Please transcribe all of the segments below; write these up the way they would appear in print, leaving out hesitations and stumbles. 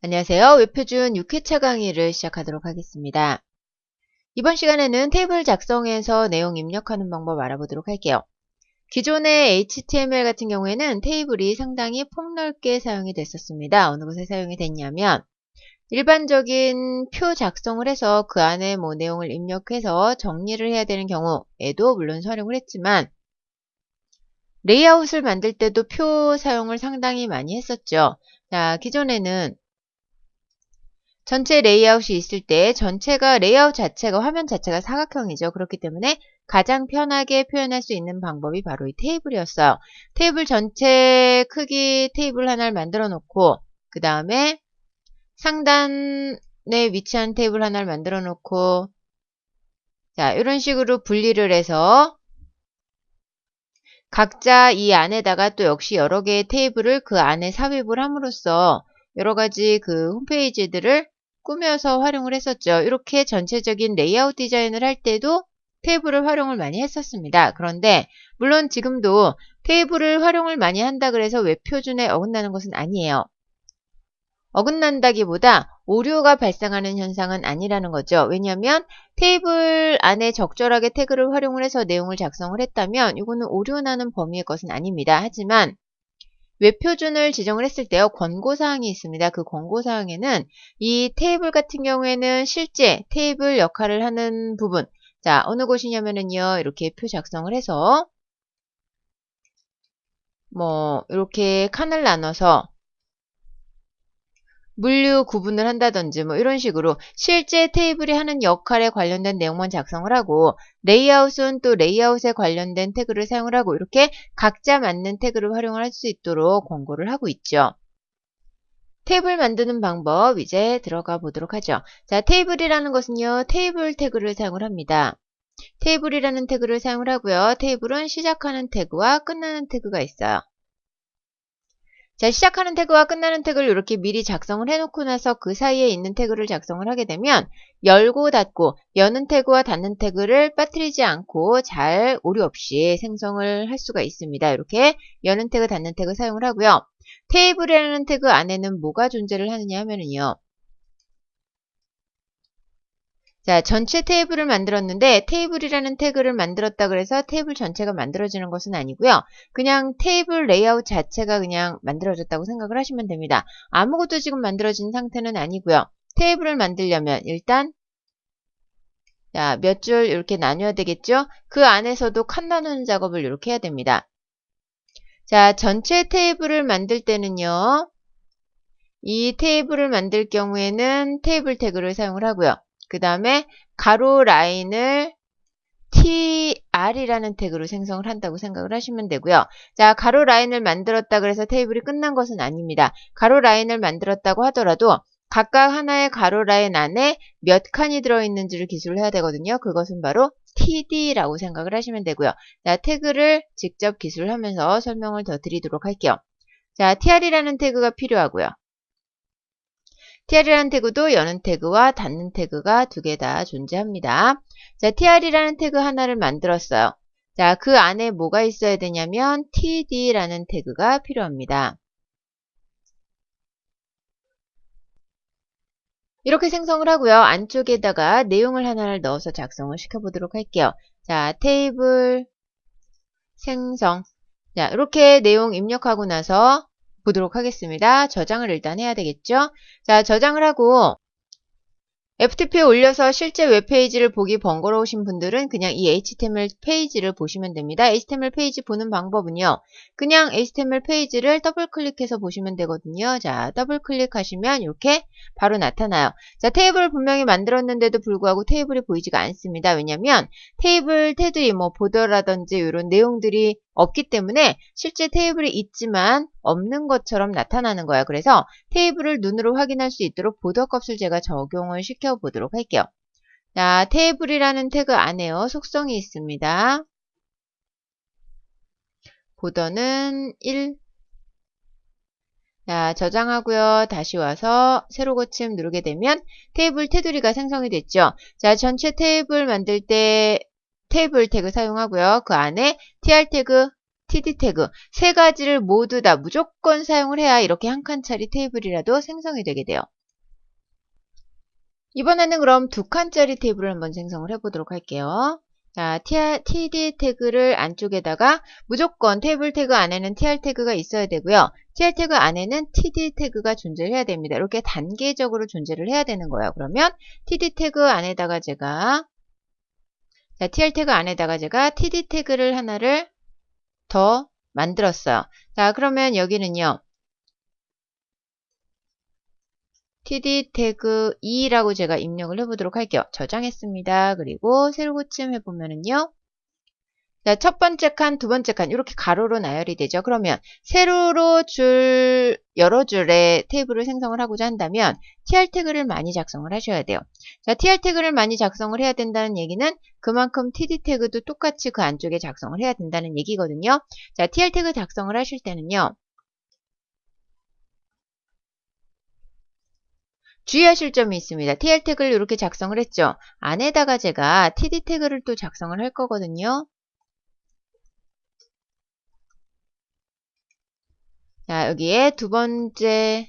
안녕하세요. 웹표준 6회차 강의를 시작하도록 하겠습니다. 이번 시간에는 테이블 작성에서 내용 입력하는 방법 알아보도록 할게요. 기존의 HTML 같은 경우에는 테이블이 상당히 폭넓게 사용이 됐었습니다. 어느 곳에 사용이 됐냐면 일반적인 표 작성을 해서 그 안에 내용을 입력해서 정리를 해야 되는 경우에도 물론 활용을 했지만 레이아웃을 만들 때도 표 사용을 상당히 많이 했었죠. 자, 기존에는 전체 레이아웃이 있을 때 전체가 레이아웃 자체가 화면 자체가 사각형이죠. 그렇기 때문에 가장 편하게 표현할 수 있는 방법이 바로 이 테이블이었어요. 테이블 전체 크기 테이블 하나를 만들어 놓고 그 다음에 상단에 위치한 테이블 하나를 만들어 놓고 자 이런 식으로 분리를 해서 각자 이 안에다가 또 역시 여러 개의 테이블을 그 안에 삽입을 함으로써 여러 가지 그 홈페이지들을 꾸며서 활용을 했었죠. 이렇게 전체적인 레이아웃 디자인을 할 때도 테이블을 활용을 많이 했었습니다. 그런데 물론 지금도 테이블을 활용을 많이 한다 그래서 웹표준에 어긋나는 것은 아니에요. 어긋난다기보다 오류가 발생하는 현상은 아니라는 거죠. 왜냐하면 테이블 안에 적절하게 태그를 활용을 해서 내용을 작성을 했다면 이거는 오류 나는 범위의 것은 아닙니다. 하지만 웹표준을 지정을 했을 때요. 권고사항이 있습니다. 그 권고사항에는 이 테이블 같은 경우에는 실제 테이블 역할을 하는 부분 자 어느 곳이냐면은요. 이렇게 표 작성을 해서 이렇게 칸을 나눠서 물류 구분을 한다든지 이런 식으로 실제 테이블이 하는 역할에 관련된 내용만 작성을 하고 레이아웃은 또 레이아웃에 관련된 태그를 사용을 하고 이렇게 각자 맞는 태그를 활용을 할 수 있도록 권고를 하고 있죠. 테이블 만드는 방법 이제 들어가 보도록 하죠. 자, 테이블이라는 것은요. 테이블 태그를 사용을 합니다. 테이블이라는 태그를 사용을 하고요. 테이블은 시작하는 태그와 끝나는 태그가 있어요. 자, 시작하는 태그와 끝나는 태그를 이렇게 미리 작성을 해놓고 나서 그 사이에 있는 태그를 작성을 하게 되면 열고 닫고 여는 태그와 닫는 태그를 빠뜨리지 않고 잘 오류 없이 생성을 할 수가 있습니다. 이렇게 여는 태그, 닫는 태그 사용을 하고요. 테이블이라는 태그 안에는 뭐가 존재를 하느냐 하면은요. 자, 전체 테이블을 만들었는데 테이블이라는 태그를 만들었다 그래서 테이블 전체가 만들어지는 것은 아니고요. 그냥 테이블 레이아웃 자체가 그냥 만들어졌다고 생각을 하시면 됩니다. 아무것도 지금 만들어진 상태는 아니고요. 테이블을 만들려면 일단 자, 몇 줄 이렇게 나뉘어야 되겠죠? 그 안에서도 칸 나누는 작업을 이렇게 해야 됩니다. 자, 전체 테이블을 만들 때는요. 이 테이블을 만들 경우에는 테이블 태그를 사용을 하고요. 그 다음에 가로 라인을 tr이라는 태그로 생성을 한다고 생각을 하시면 되고요. 자, 가로 라인을 만들었다 그래서 테이블이 끝난 것은 아닙니다. 가로 라인을 만들었다고 하더라도 각각 하나의 가로 라인 안에 몇 칸이 들어있는지를 기술을 해야 되거든요. 그것은 바로 td라고 생각을 하시면 되고요. 자, 태그를 직접 기술하면서 설명을 더 드리도록 할게요. 자, tr이라는 태그가 필요하고요. tr이라는 태그도 여는 태그와 닫는 태그가 두 개 다 존재합니다. 자, tr이라는 태그 하나를 만들었어요. 자, 그 안에 뭐가 있어야 되냐면 td라는 태그가 필요합니다. 이렇게 생성을 하고요. 안쪽에다가 내용을 하나를 넣어서 작성을 시켜보도록 할게요. 자, 테이블 생성. 자, 이렇게 내용 입력하고 나서 보도록 하겠습니다. 저장을 일단 해야 되겠죠? 자, 저장을 하고 FTP에 올려서 실제 웹페이지를 보기 번거로우신 분들은 그냥 이 HTML 페이지를 보시면 됩니다. HTML 페이지 보는 방법은요. 그냥 HTML 페이지를 더블 클릭해서 보시면 되거든요. 자, 더블 클릭하시면 이렇게 바로 나타나요. 자, 테이블을 분명히 만들었는데도 불구하고 테이블이 보이지가 않습니다. 왜냐면 테이블 테두리 보더라든지 이런 내용들이 없기 때문에 실제 테이블이 있지만 없는 것처럼 나타나는 거예요. 그래서 테이블을 눈으로 확인할 수 있도록 보더 값을 제가 적용을 시켜 보도록 할게요. 자, 테이블이라는 태그 안에요. 속성이 있습니다. 보더는 1. 자, 저장하고요. 다시 와서 새로 고침 누르게 되면 테이블 테두리가 생성이 됐죠. 자, 전체 테이블 만들 때 테이블 태그 사용하고요. 그 안에 tr 태그, td 태그 세 가지를 모두 다 무조건 사용을 해야 이렇게 한 칸짜리 테이블이라도 생성이 되게 돼요. 이번에는 그럼 두 칸짜리 테이블을 한번 생성을 해보도록 할게요. 자, td 태그를 안쪽에다가 무조건 테이블 태그 안에는 tr 태그가 있어야 되고요. tr 태그 안에는 td 태그가 존재해야 됩니다. 이렇게 단계적으로 존재를 해야 되는 거예요. 그러면 td 태그 안에다가 제가 자, tr 태그 안에다가 제가 td 태그를 하나를 더 만들었어요. 자, 그러면 여기는요. td 태그 2라고 제가 입력을 해보도록 할게요. 저장했습니다. 그리고 세로 고침 해보면은요. 자, 첫 번째 칸, 두 번째 칸 이렇게 가로로 나열이 되죠. 그러면 세로로 여러 줄의 테이블을 생성을 하고자 한다면 tr 태그를 많이 작성을 하셔야 돼요. 자, tr 태그를 많이 작성을 해야 된다는 얘기는 그만큼 td 태그도 똑같이 그 안쪽에 작성을 해야 된다는 얘기거든요. 자, tr 태그 작성을 하실 때는요. 주의하실 점이 있습니다. tr 태그를 이렇게 작성을 했죠. 안에다가 제가 td 태그를 또 작성을 할 거거든요. 자, 여기에 두 번째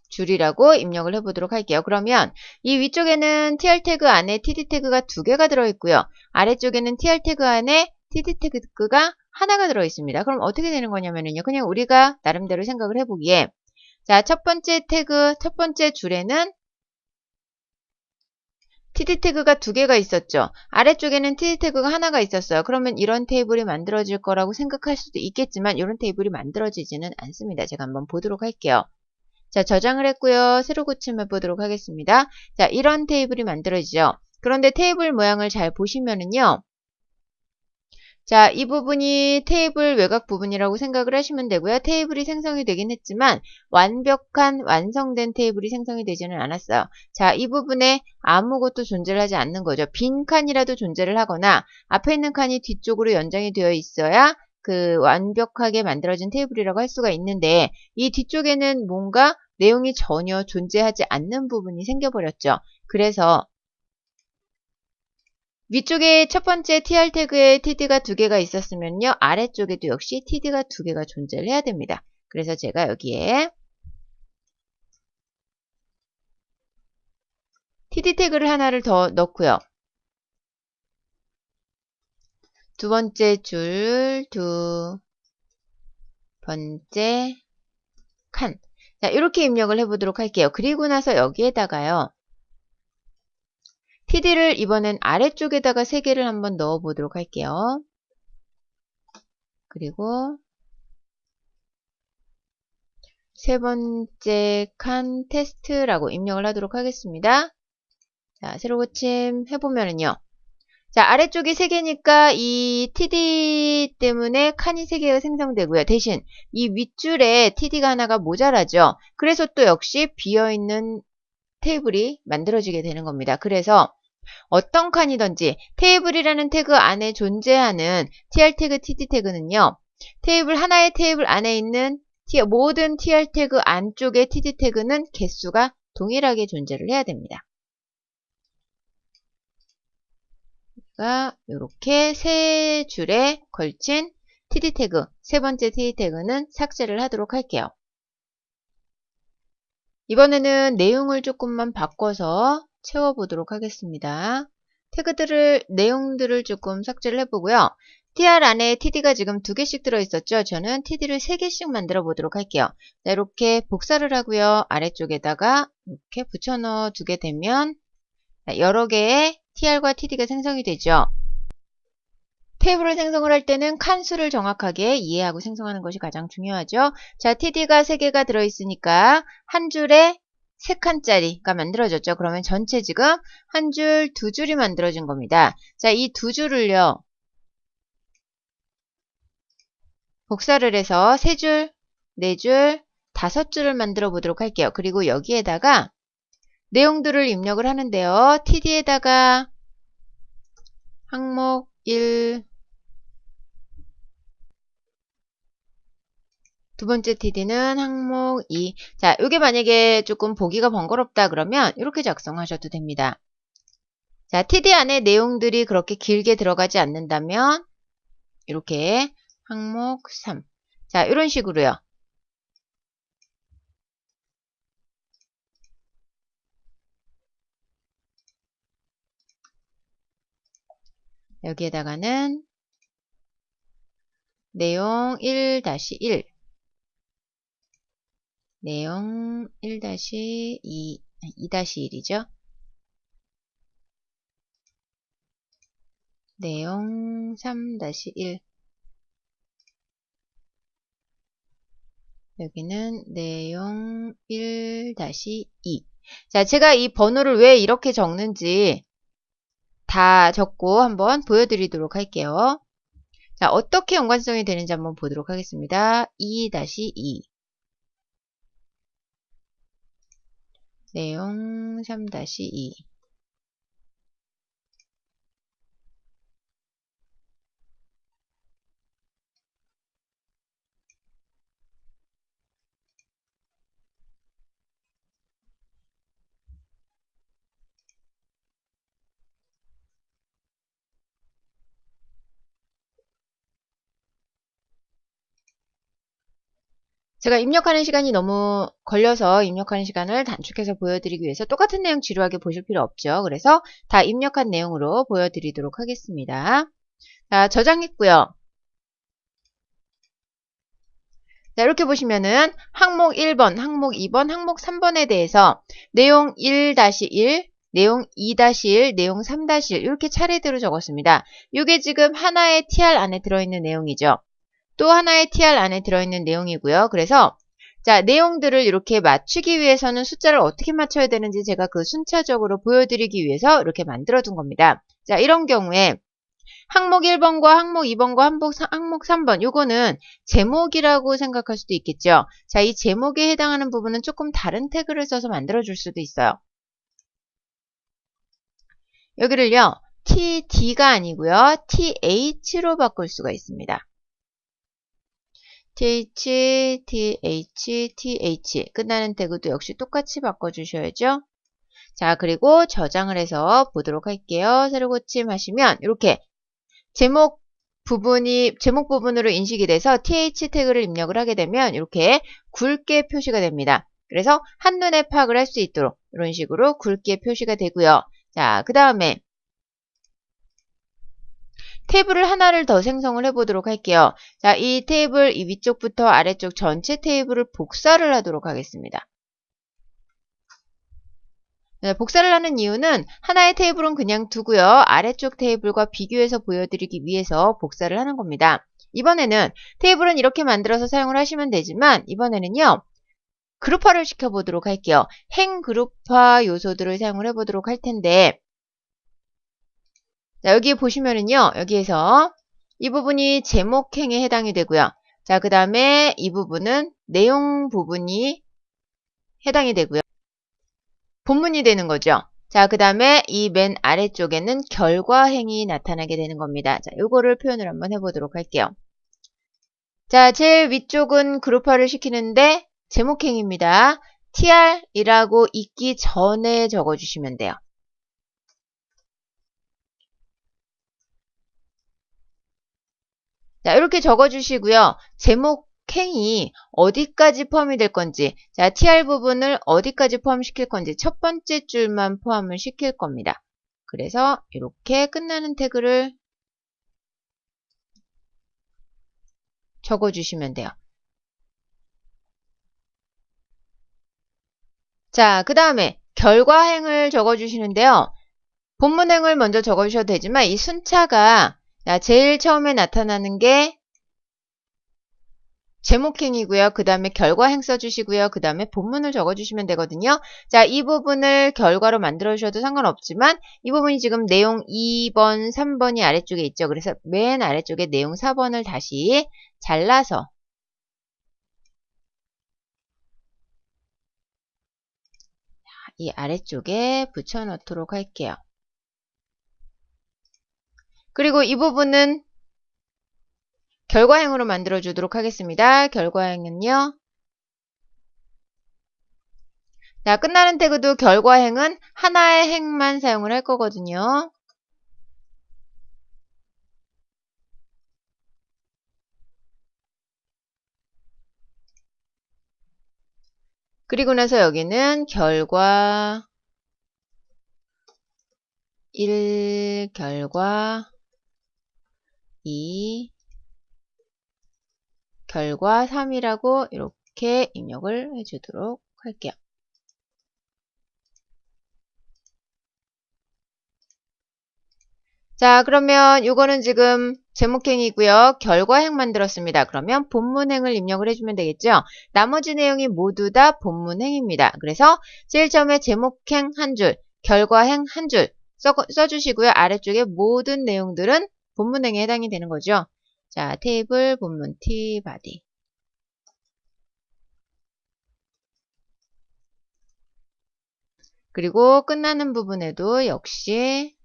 줄이라고 입력을 해보도록 할게요. 그러면 이 위쪽에는 tr 태그 안에 td 태그가 두 개가 들어있고요. 아래쪽에는 tr 태그 안에 td 태그가 하나가 들어있습니다. 그럼 어떻게 되는 거냐면요. 그냥 우리가 나름대로 생각을 해보기에 자, 첫 번째 태그, 첫 번째 줄에는 td 태그가 두 개가 있었죠. 아래쪽에는 td 태그가 하나가 있었어요. 그러면 이런 테이블이 만들어질 거라고 생각할 수도 있겠지만 이런 테이블이 만들어지지는 않습니다. 제가 한번 보도록 할게요. 자, 저장을 했고요. 새로 고침해 보도록 하겠습니다. 자, 이런 테이블이 만들어지죠. 그런데 테이블 모양을 잘 보시면은요. 자, 이 부분이 테이블 외곽 부분이라고 생각을 하시면 되고요. 테이블이 생성이 되긴 했지만 완벽한 완성된 테이블이 생성이 되지는 않았어요. 자, 이 부분에 아무것도 존재를 하지 않는 거죠. 빈 칸이라도 존재를 하거나 앞에 있는 칸이 뒤쪽으로 연장이 되어 있어야 그 완벽하게 만들어진 테이블이라고 할 수가 있는데 이 뒤쪽에는 뭔가 내용이 전혀 존재하지 않는 부분이 생겨버렸죠. 그래서 위쪽에 첫 번째 tr 태그에 td가 두 개가 있었으면요. 아래쪽에도 역시 td가 두 개가 존재를 해야 됩니다. 그래서 제가 여기에 td 태그를 하나를 더 넣고요. 두 번째 줄, 두 번째 칸. 자, 이렇게 입력을 해보도록 할게요. 그리고 나서 여기에다가요. td를 이번엔 아래쪽에다가 3개를 한번 넣어 보도록 할게요. 그리고 세 번째 칸 테스트라고 입력을 하도록 하겠습니다. 자, 세로 고침 해보면은요. 자, 아래쪽이 3개니까 이 td 때문에 칸이 3개가 생성되고요. 대신 이 윗줄에 td가 하나가 모자라죠. 그래서 또 역시 비어있는 테이블이 만들어지게 되는 겁니다. 그래서 어떤 칸이든지 테이블이라는 태그 안에 존재하는 tr 태그, td 태그는요. 하나의 테이블 안에 있는 모든 tr 태그 안쪽의 td 태그는 개수가 동일하게 존재를 해야 됩니다. 이렇게 세 줄에 걸친 td 태그, 세 번째 td 태그는 삭제를 하도록 할게요. 이번에는 내용을 조금만 바꿔서 채워보도록 하겠습니다. 내용들을 조금 삭제를 해보고요. tr 안에 td가 지금 2개씩 들어있었죠. 저는 td를 3개씩 만들어 보도록 할게요. 자, 이렇게 복사를 하고요. 아래쪽에다가 이렇게 붙여넣어 두게 되면 여러 개의 tr과 td가 생성이 되죠. 테이블을 생성을 할 때는 칸수를 정확하게 이해하고 생성하는 것이 가장 중요하죠. 자, td가 3개가 들어있으니까 한 줄에 3칸짜리가 만들어졌죠. 그러면 전체 지금 한 줄, 두 줄이 만들어진 겁니다. 자, 이 두 줄을요. 복사를 해서 3줄, 4줄, 5줄을 만들어 보도록 할게요. 그리고 여기에다가 내용들을 입력을 하는데요. td에다가 항목 1, 두 번째 td는 항목 2. 자, 이게 만약에 조금 보기가 번거롭다 그러면 이렇게 작성하셔도 됩니다. 자, td 안에 내용들이 그렇게 길게 들어가지 않는다면 이렇게 항목 3. 자, 이런 식으로요. 여기에다가는 내용 1-1, 내용 1-2, 2-1이죠. 내용 3-1, 여기는 내용 1-2. 자, 제가 이 번호를 왜 이렇게 적는지 다 적고 한번 보여드리도록 할게요. 자, 어떻게 연관성이 되는지 한번 보도록 하겠습니다. 2-2, 내용 3-2. 제가 입력하는 시간이 너무 걸려서 입력하는 시간을 단축해서 보여드리기 위해서 똑같은 내용 지루하게 보실 필요 없죠. 그래서 다 입력한 내용으로 보여드리도록 하겠습니다. 자, 저장했고요. 자, 이렇게 보시면은 항목 1번, 항목 2번, 항목 3번에 대해서 내용 1-1, 내용 2-1, 내용 3-1 이렇게 차례대로 적었습니다. 이게 지금 하나의 TR 안에 들어있는 내용이죠. 또 하나의 TR 안에 들어있는 내용이고요. 그래서 자, 내용들을 이렇게 맞추기 위해서는 숫자를 어떻게 맞춰야 되는지 제가 그 순차적으로 보여드리기 위해서 이렇게 만들어 둔 겁니다. 자, 이런 경우에 항목 1번과 항목 2번과 항목 3번 요거는 제목이라고 생각할 수도 있겠죠. 자, 이 제목에 해당하는 부분은 조금 다른 태그를 써서 만들어 줄 수도 있어요. 여기를요. TD가 아니고요. TH로 바꿀 수가 있습니다. TH, TH, TH 끝나는 태그도 역시 똑같이 바꿔주셔야죠. 자, 그리고 저장을 해서 보도록 할게요. 새로 고침하시면 이렇게 제목 부분으로 인식이 돼서 TH 태그를 입력을 하게 되면 이렇게 굵게 표시가 됩니다. 그래서 한눈에 파악을 할 수 있도록 이런 식으로 굵게 표시가 되고요. 자, 그 다음에 테이블을 하나를 더 생성을 해보도록 할게요. 자, 이 테이블 이 위쪽부터 아래쪽 전체 테이블을 복사를 하도록 하겠습니다. 네, 복사를 하는 이유는 하나의 테이블은 그냥 두고요. 아래쪽 테이블과 비교해서 보여드리기 위해서 복사를 하는 겁니다. 이번에는 테이블은 이렇게 만들어서 사용을 하시면 되지만 이번에는요. 그룹화를 시켜보도록 할게요. 행 그룹화 요소들을 사용을 해보도록 할 텐데 자, 여기 보시면은요. 여기에서 이 부분이 제목행에 해당이 되고요. 자, 그 다음에 이 부분은 내용 부분이 해당이 되고요. 본문이 되는 거죠. 자, 그 다음에 이 맨 아래쪽에는 결과행이 나타나게 되는 겁니다. 자, 요거를 표현을 한번 해보도록 할게요. 자, 제일 위쪽은 그룹화를 시키는데 제목행입니다. tr이라고 있기 전에 적어주시면 돼요. 자, 이렇게 적어주시고요. 제목행이 어디까지 포함이 될 건지, 자, tr 부분을 어디까지 포함시킬 건지 첫 번째 줄만 포함을 시킬 겁니다. 그래서 이렇게 끝나는 태그를 적어주시면 돼요. 자, 그 다음에 결과행을 적어주시는데요. 본문행을 먼저 적어주셔도 되지만 이 순차가 제일 처음에 나타나는 게 제목행이고요. 그 다음에 결과행 써주시고요. 그 다음에 본문을 적어주시면 되거든요. 자, 이 부분을 결과로 만들어 주셔도 상관없지만 이 부분이 지금 내용 2번, 3번이 아래쪽에 있죠. 그래서 맨 아래쪽에 내용 4번을 다시 잘라서 이 아래쪽에 붙여 넣도록 할게요. 그리고 이 부분은 결과행으로 만들어 주도록 하겠습니다. 결과행은요. 자, 끝나는 태그도 결과행은 하나의 행만 사용을 할 거거든요. 그리고 나서 여기는 결과 1, 결과 2, 결과 3이라고 이렇게 입력을 해주도록 할게요. 자, 그러면 이거는 지금 제목행이고요. 결과행 만들었습니다. 그러면 본문행을 입력을 해주면 되겠죠. 나머지 내용이 모두 다 본문행입니다. 그래서 제일 처음에 제목행 한 줄, 결과행 한 줄 써주시고요. 아래쪽에 모든 내용들은 본문행에 해당이 되는 거죠. 자, 테이블 본문 tbody. 그리고 끝나는 부분에도 역시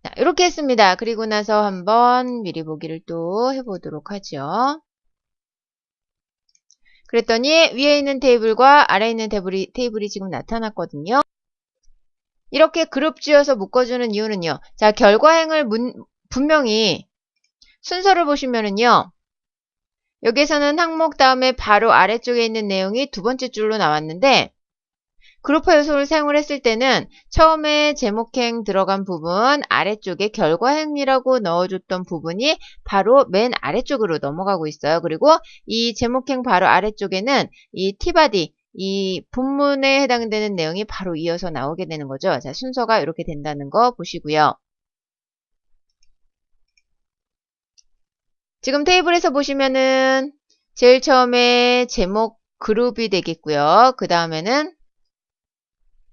자, 이렇게 했습니다. 그리고 나서 한번 미리 보기를 또 해보도록 하죠. 그랬더니 위에 있는 테이블과 아래에 있는 테이블이 지금 나타났거든요. 이렇게 그룹 지어서 묶어주는 이유는요. 자, 결과행을 분명히 순서를 보시면은요. 여기에서는 항목 다음에 바로 아래쪽에 있는 내용이 두 번째 줄로 나왔는데 그룹화 요소를 사용을 했을 때는 처음에 제목행 들어간 부분 아래쪽에 결과행이라고 넣어줬던 부분이 바로 맨 아래쪽으로 넘어가고 있어요. 그리고 이 제목행 바로 아래쪽에는 이 tbody, 이 본문에 해당되는 내용이 바로 이어서 나오게 되는 거죠. 자, 순서가 이렇게 된다는 거 보시고요. 지금 테이블에서 보시면은 제일 처음에 제목 그룹이 되겠고요. 그 다음에는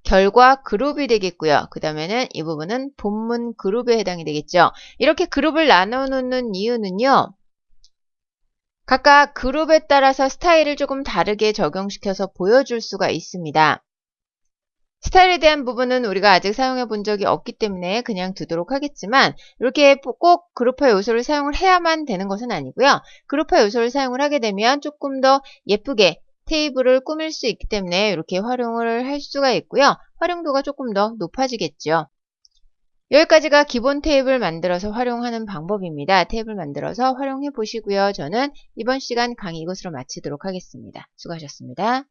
결과 그룹이 되겠고요. 그 다음에는 이 부분은 본문 그룹에 해당이 되겠죠. 이렇게 그룹을 나눠 놓는 이유는요. 각각 그룹에 따라서 스타일을 조금 다르게 적용시켜서 보여줄 수가 있습니다. 스타일에 대한 부분은 우리가 아직 사용해 본 적이 없기 때문에 그냥 두도록 하겠지만 이렇게 꼭 그룹화 요소를 사용을 해야만 되는 것은 아니고요. 그룹화 요소를 사용을 하게 되면 조금 더 예쁘게 테이블을 꾸밀 수 있기 때문에 이렇게 활용을 할 수가 있고요. 활용도가 조금 더 높아지겠죠. 여기까지가 기본 테이블 만들어서 활용하는 방법입니다. 테이블 만들어서 활용해 보시고요. 저는 이번 시간 강의 이것으로 마치도록 하겠습니다. 수고하셨습니다.